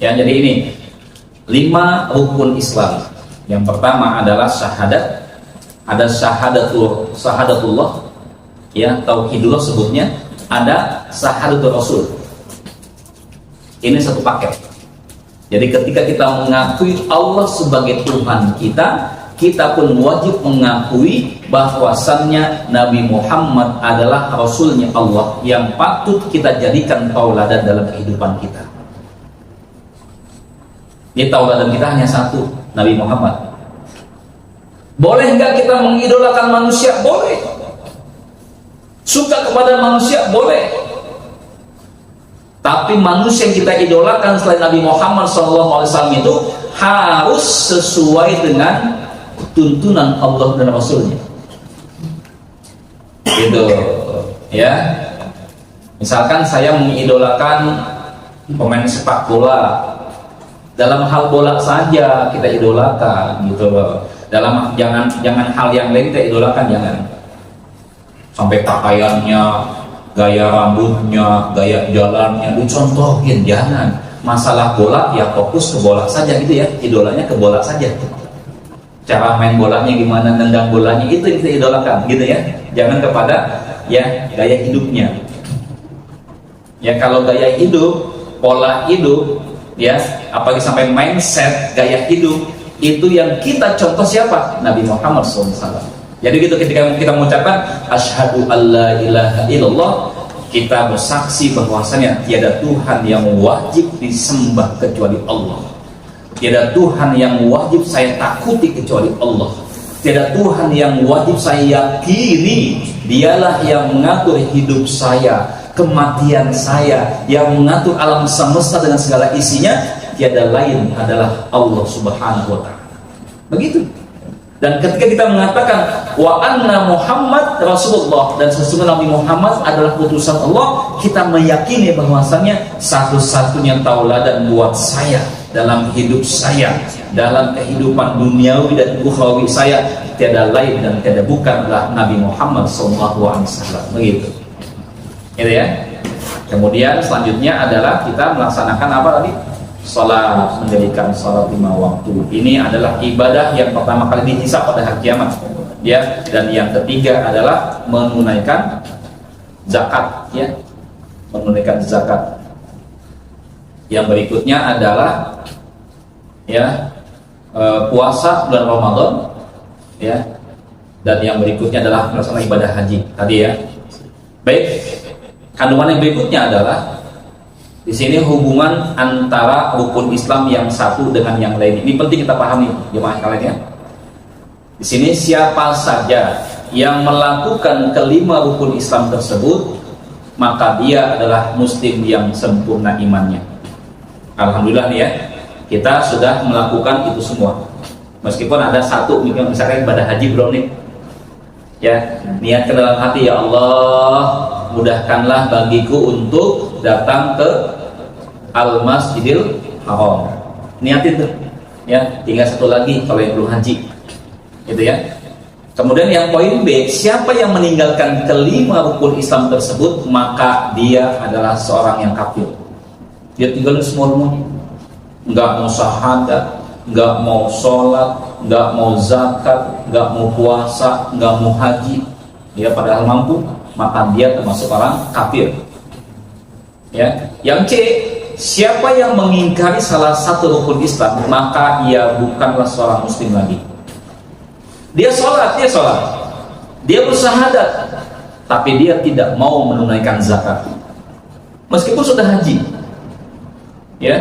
Ya jadi ini 5 rukun Islam. Yang pertama adalah syahadat. Ada syahadatullah, ya, tauhidullah sebutnya, ada syahadatul rasul. Ini satu paket. Jadi ketika kita mengakui Allah sebagai Tuhan kita, kita pun wajib mengakui bahwasannya Nabi Muhammad adalah Rasulnya Allah yang patut kita jadikan tauladan dalam kehidupan kita. Jadi tauladan kita hanya satu, Nabi Muhammad. Boleh nggak kita mengidolakan manusia? Boleh. Suka kepada manusia? Boleh. Tapi manusia yang kita idolakan selain Nabi Muhammad SAW itu harus sesuai dengan tuntunan Allah dan Rasulnya. Gitu, ya. Misalkan saya mengidolakan pemain sepak bola, dalam hal bola saja kita idolakan, gitu loh. Dalam jangan hal yang lain kita idolakan, jangan. Sampai pakaiannya, gaya rambutnya, gaya jalannya dicontohin, jangan. Masalah bola ya fokus ke bola saja gitu ya, idolanya ke bola saja. Cara main bolanya gimana, nendang bolanya, itu yang kita idolakan gitu ya. Jangan kepada ya gaya hidupnya. Ya kalau gaya hidup, pola hidup, ya apalagi sampai mindset gaya hidup, itu yang kita contoh siapa? Nabi Muhammad SAW. Jadi gitu, ketika kita mengucapkan asyhadu alla ilaha illallah, kita bersaksi bahwasanya tiada Tuhan yang wajib disembah kecuali Allah. Tiada Tuhan yang wajib saya takuti kecuali Allah. Tiada Tuhan yang wajib saya yakini, dialah yang mengatur hidup saya, kematian saya, yang mengatur alam semesta dengan segala isinya. Tiada lain adalah Allah Subhanahu wa ta'ala. Begitu. Dan ketika kita mengatakan wa anna Muhammad Rasulullah, dan sesungguhnya Nabi Muhammad adalah utusan Allah, kita meyakini bahwasannya satu-satunya tauladan buat saya dalam hidup saya, dalam kehidupan duniawi dan ukhrawi saya, tiada lain dan tiada bukanlah Nabi Muhammad SAW. Begitu. Gitu ya. Kemudian selanjutnya adalah kita melaksanakan apa tadi? Salat, mendirikan salat 5 waktu. Ini adalah ibadah yang pertama kali dihisab pada hari kiamat, ya. Dan yang ketiga adalah menunaikan zakat, ya, menunaikan zakat. Yang berikutnya adalah ya puasa bulan Ramadan, ya. Dan yang berikutnya adalah melaksanakan ibadah haji tadi, ya. Baik, kandungan yang berikutnya adalah di sini hubungan antara rukun Islam yang satu dengan yang lain. Ini penting kita pahami, jemaah kalian, ya. Di sini siapa saja yang melakukan kelima rukun Islam tersebut, maka dia adalah muslim yang sempurna imannya. Alhamdulillah nih ya, kita sudah melakukan itu semua. Meskipun ada satu, misalkan ibadah haji belum nih, ya, niat ke dalam hati, ya Allah, mudahkanlah bagiku untuk datang ke Al-Masjidil Haram. Niatin tuh, ya. Tinggal satu lagi kalau yang belum haji, gitu ya. Kemudian yang poin B, siapa yang meninggalkan kelima rukun Islam tersebut, maka dia adalah seorang yang kafir. Dia tinggalin semuanya, nggak mau syahadat, nggak mau sholat, nggak mau zakat, nggak mau puasa, nggak mau haji. Dia padahal mampu, maka dia termasuk orang kafir. Ya. Yang C, siapa yang mengingkari salah satu rukun Islam, maka ia bukanlah seorang muslim lagi. Dia sholat, dia bersyahadat, tapi dia tidak mau menunaikan zakat, meskipun sudah haji. Ya,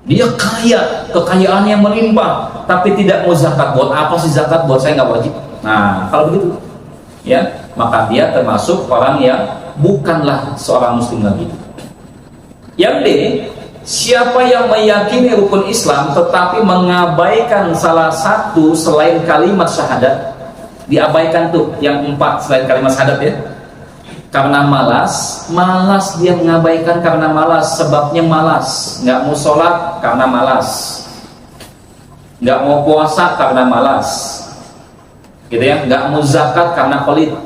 dia kaya, kekayaan yang melimpah, tapi tidak mau zakat. Buat apa sih zakat? Buat saya nggak wajib. Nah, kalau begitu, ya, maka dia termasuk orang yang bukanlah seorang muslim lagi. Yang D, siapa yang meyakini rukun Islam tetapi mengabaikan salah satu selain kalimat syahadat, diabaikan tuh yang 4 selain kalimat syahadat, ya, karena malas dia mengabaikan karena malas, sebabnya malas, nggak mau sholat karena malas, nggak mau puasa karena malas, gitu ya, nggak mau zakat karena pelit.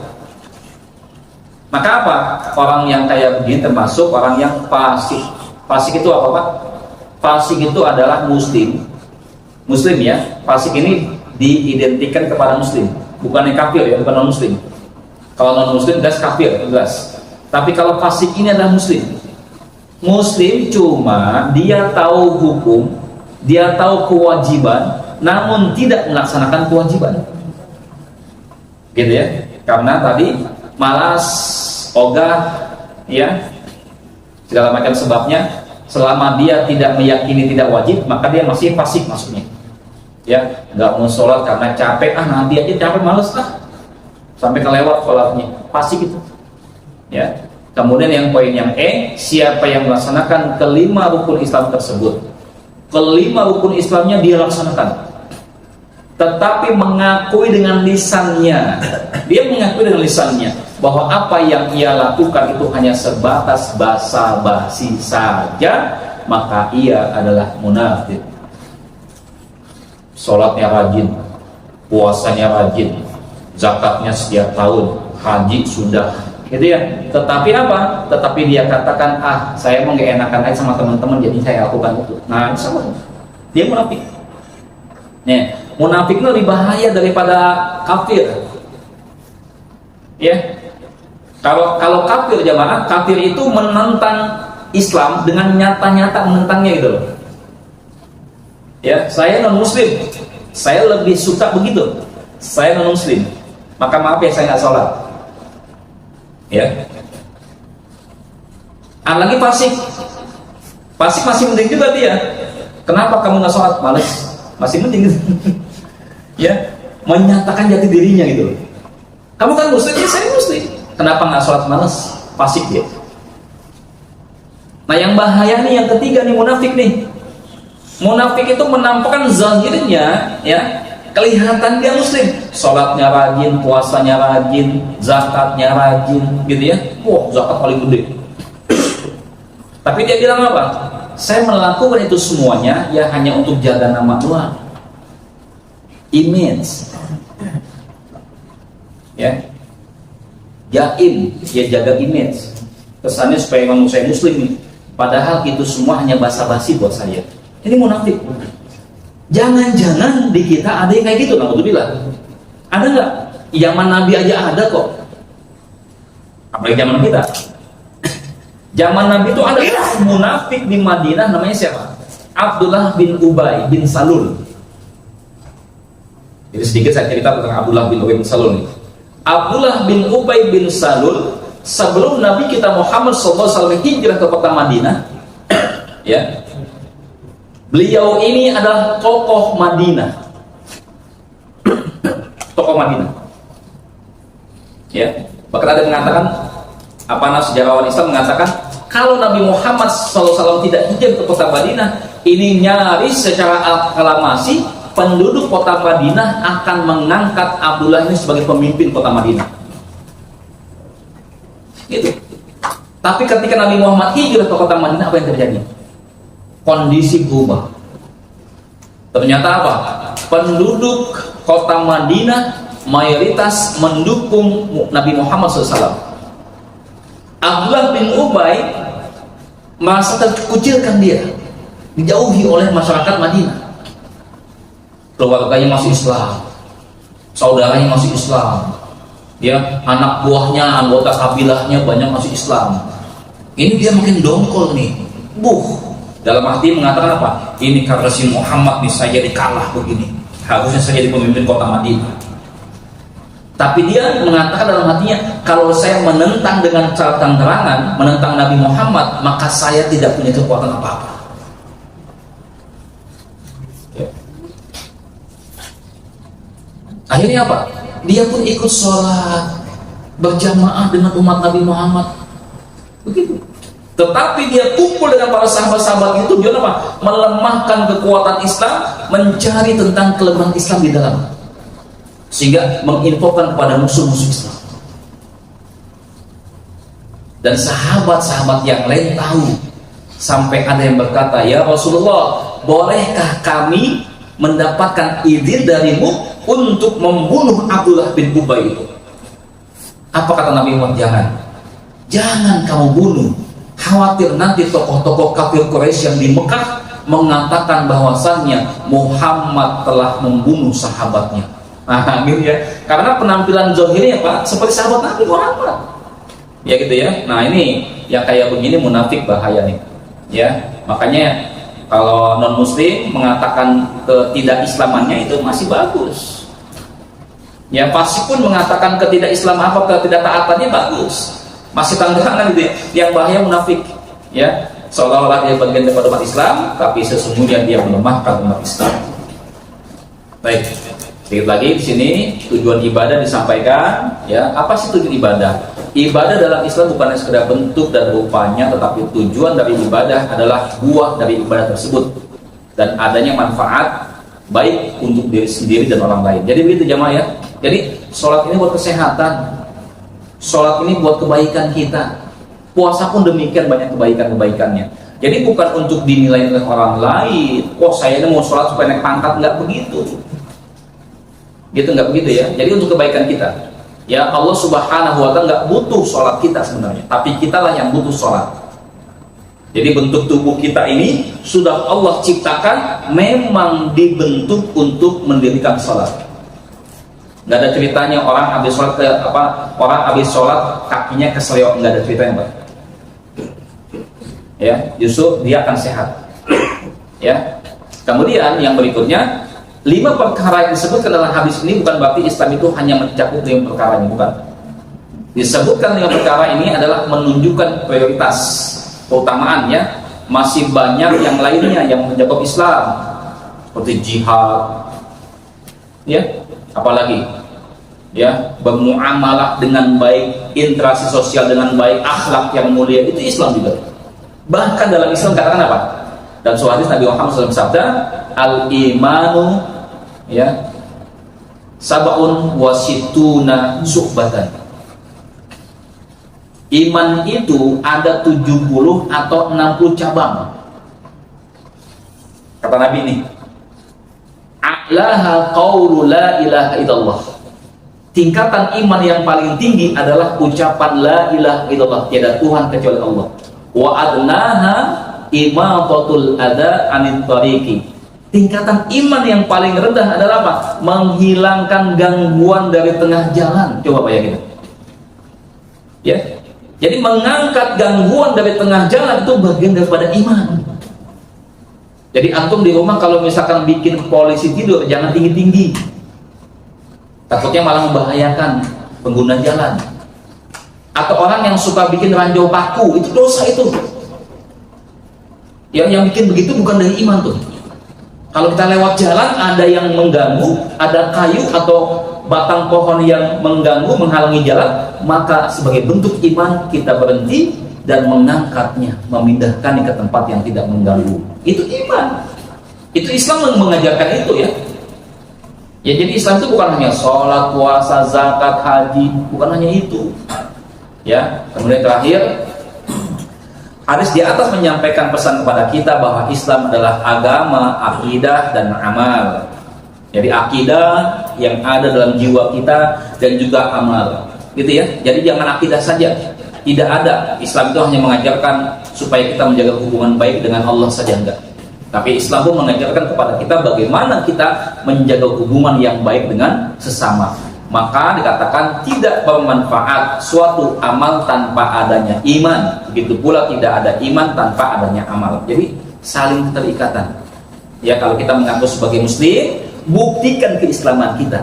Maka apa? Orang yang kayak begini termasuk orang yang fasik. Fasik itu apa, Pak? Fasik itu adalah muslim, ya. Fasik ini diidentikan kepada muslim, bukan yang kafir, ya, bukan non muslim. Kalau non muslim jelas kafir, jelas. Tapi kalau fasik ini adalah muslim. Muslim cuma dia tahu hukum, dia tahu kewajiban, namun tidak melaksanakan kewajiban. Gitu ya. Karena tadi malas, ogah, ya, segala macam sebabnya. Selama dia tidak meyakini tidak wajib, maka dia masih fasik maksudnya. Ya, nggak mau sholat karena capek, nanti aja capek, males sampai kelewat sholatnya, fasik itu. Ya. Kemudian yang poin yang siapa yang melaksanakan kelima rukun Islam tersebut, kelima rukun Islamnya dia laksanakan, tetapi mengakui dengan lisannya, dia mengakui dengan lisannya bahwa apa yang ia lakukan itu hanya sebatas basa-basi saja, maka ia adalah munafik. Sholatnya rajin, puasanya rajin, zakatnya setiap tahun, haji sudah, gitu ya. Tetapi apa? Tetapi dia katakan, saya mau gak enakan aja sama teman-teman, jadi saya lakukan itu. Nah, sama, dia munafik. Nih, munafik itu lebih bahaya daripada kafir. Ya. Kalau kafir jamaah, kafir itu menentang Islam dengan nyata-nyata menentangnya gitu loh. Ya, saya non muslim, saya lebih suka begitu. Saya non muslim, maka maaf ya saya nggak sholat. Ya. Lagi fasik masih penting juga dia. Kenapa kamu nggak sholat? Males, masih penting gitu. Ya, menyatakan jati dirinya gitu loh. Kamu kan muslim, ya saya muslim. Kenapa nggak sholat? Males, fasik dia. Nah yang bahaya nih yang ketiga nih, munafik nih. Munafik itu menampakkan zahirnya, ya, kelihatan dia muslim, sholatnya rajin, puasanya rajin, zakatnya rajin, gitu ya. Wah, zakat paling gede. Tapi dia bilang apa? Saya melakukan itu semuanya ya hanya untuk jaga nama doang, image, ya. Jaim, dia jaga image, kesannya supaya ngomong saya muslim nih. Padahal itu semua hanya basa-basi buat saya. Ini munafik. Jangan-jangan di kita ada yang kayak gitu, alhamdulillah. Ada nggak? Zaman Nabi aja ada kok. Apalagi zaman kita. Zaman Nabi itu ada munafik di Madinah, namanya siapa? Abdullah bin Ubay bin Salul. Jadi sedikit saya cerita tentang Abdullah bin Ubay bin Salul nih. Abdullah bin Ubay bin Salul sebelum Nabi kita Muhammad SAW hijrah ke kota Madinah, ya, beliau ini adalah tokoh Madinah, tokoh Madinah, ya. Bahkan ada yang mengatakan, sejarawan Islam mengatakan kalau Nabi Muhammad SAW tidak hijrah ke kota Madinah, ini nyaris secara aklamasi penduduk kota Madinah akan mengangkat Abdullah ini sebagai pemimpin kota Madinah. Gitu. Tapi ketika Nabi Muhammad hijrah ke kota Madinah, apa yang terjadi? Kondisi berubah. Ternyata apa? Penduduk kota Madinah mayoritas mendukung Nabi Muhammad SAW. Abdullah bin Ubay merasa terkucilkan, dia dijauhi oleh masyarakat Madinah. Keluarganya masih Islam, saudaranya masih Islam, ya, anak buahnya, anggota kabilahnya banyak masih Islam. Ini dia makin dongkol nih, dalam hati mengatakan apa? Ini karena si Muhammad nih saya jadi kalah begini, harusnya saya jadi pemimpin kota Madinah. Tapi dia mengatakan dalam hatinya, kalau saya menentang dengan cara terang-terangan, menentang Nabi Muhammad, maka saya tidak punya kekuatan apa-apa. Akhirnya apa? Dia pun ikut sholat berjamaah dengan umat Nabi Muhammad. Begitu. Tetapi dia kumpul dengan para sahabat-sahabat itu, dia apa? Melemahkan kekuatan Islam, mencari tentang kelemahan Islam di dalam, sehingga menginfokan kepada musuh-musuh Islam. Dan sahabat-sahabat yang lain tahu, sampai ada yang berkata, ya Rasulullah, bolehkah kami mendapatkan izin darimu untuk membunuh Abdullah bin Ubay itu? Apa kata Nabi Muhammad? Jangan kamu bunuh, khawatir nanti tokoh-tokoh kafir Quraisy yang di Mekah mengatakan bahwasannya Muhammad telah membunuh sahabatnya. Nah, gitu ya. Karena penampilan zahirnya Pak seperti sahabat Nabi Muhammad. Ya gitu ya. Nah, ini yang kayak begini munafik bahaya nih. Ya, makanya kalau non muslim mengatakan ketidakislamannya itu masih bagus. Ya, fasik pun mengatakan ketidakislaman apa ketidaktaatannya bagus. Masih tanggapan gitu ya. Yang bahaya munafik. Ya, seolah-olah dia bagian daripada umat Islam, tapi sesungguhnya dia melemahkan umat Islam. Baik, sedikit lagi di sini tujuan ibadah disampaikan. Ya, apa sih tujuan ibadah? Ibadah dalam Islam bukan hanya sekedar bentuk dan rupanya, tetapi tujuan dari ibadah adalah buah dari ibadah tersebut dan adanya manfaat baik untuk diri sendiri dan orang lain. Jadi begitu jamaah ya. Jadi sholat ini buat kesehatan, sholat ini buat kebaikan kita. Puasa pun demikian, banyak kebaikan-kebaikannya. Jadi bukan untuk dinilai oleh orang lain. Oh, saya ini mau sholat supaya naik pangkat, nggak begitu. Gitu, nggak begitu ya. Jadi untuk kebaikan kita. Ya, Allah Subhanahu wa ta'ala nggak butuh sholat kita sebenarnya, tapi kitalah yang butuh sholat. Jadi bentuk tubuh kita ini sudah Allah ciptakan memang dibentuk untuk mendirikan sholat. Nggak ada ceritanya orang habis sholat orang habis sholat kakinya kesleo, nggak ada ceritanya Pak. Ya, justru dia akan sehat. Ya. Kemudian yang berikutnya, 5 perkara yang disebutkan dalam hadis ini bukan berarti Islam itu hanya mencakup 5 perkara ini, bukan. Disebutkan 5 perkara ini adalah menunjukkan prioritas, keutamaan ya. Masih banyak yang lainnya yang mencakup Islam, seperti jihad, ya, apalagi ya, bermuamalah dengan baik, interaksi sosial dengan baik, akhlak yang mulia, itu Islam juga. Bahkan dalam Islam katakan apa? Dan suatu hadis Nabi Muhammad SAW bersabda, al-imanu ya sab'un wa situna syu'batan. Iman itu ada 70 atau 60 cabang. Kata Nabi ini, a'laha qaulu la ilaha illallah. Tingkatan iman yang paling tinggi adalah ucapan la ilaha illallah, tiada Tuhan kecuali Allah. Wa adnaha imatatul adza anit tariqi. Tingkatan iman yang paling rendah adalah apa? Menghilangkan gangguan dari tengah jalan. Coba bayangin. Ya. Jadi mengangkat gangguan dari tengah jalan itu bagian daripada iman. Jadi antum di rumah kalau misalkan bikin polisi tidur, jangan tinggi-tinggi. Takutnya malah membahayakan pengguna jalan. Atau orang yang suka bikin ranjau paku, itu dosa itu. Yang bikin begitu bukan dari iman tuh. Kalau kita lewat jalan ada yang mengganggu, ada kayu atau batang pohon yang mengganggu, menghalangi jalan, maka sebagai bentuk iman kita berhenti dan mengangkatnya, memindahkannya ke tempat yang tidak mengganggu. Itu iman. Itu Islam mengajarkan itu ya. Ya, jadi Islam itu bukan hanya sholat, puasa, zakat, haji, bukan hanya itu. Ya, kemudian terakhir, hadis di atas menyampaikan pesan kepada kita bahwa Islam adalah agama, akidah, dan amal. Jadi akidah yang ada dalam jiwa kita dan juga amal, gitu ya. Jadi jangan akidah saja. Tidak ada. Islam itu hanya mengajarkan supaya kita menjaga hubungan baik dengan Allah saja, enggak. Tapi Islam pun mengajarkan kepada kita bagaimana kita menjaga hubungan yang baik dengan sesama. Maka dikatakan tidak bermanfaat suatu amal tanpa adanya iman. Begitu pula tidak ada iman tanpa adanya amal. Jadi saling terikatan. Ya, kalau kita mengaku sebagai muslim, buktikan keislaman kita.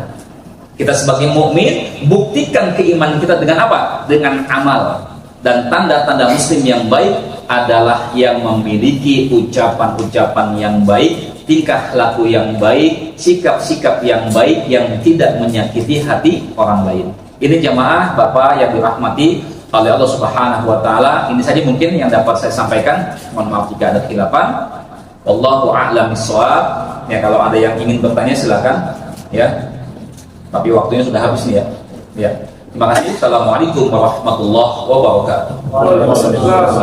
Kita sebagai mukmin, buktikan keimanan kita dengan apa? Dengan amal. Dan tanda-tanda muslim yang baik adalah yang memiliki ucapan-ucapan yang baik, tingkah laku yang baik, sikap-sikap yang baik yang tidak menyakiti hati orang lain. Ini jamaah Bapak yang dirahmati oleh Allah Subhanahu wa taala. Ini saja mungkin yang dapat saya sampaikan. Mohon maaf jika ada khilafan. Wallahu a'lam bishawab. Ya, kalau ada yang ingin bertanya silakan ya. Tapi waktunya sudah habis nih ya. Ya. Terima kasih. Assalamualaikum warahmatullahi wabarakatuh. Waalaikumsalam.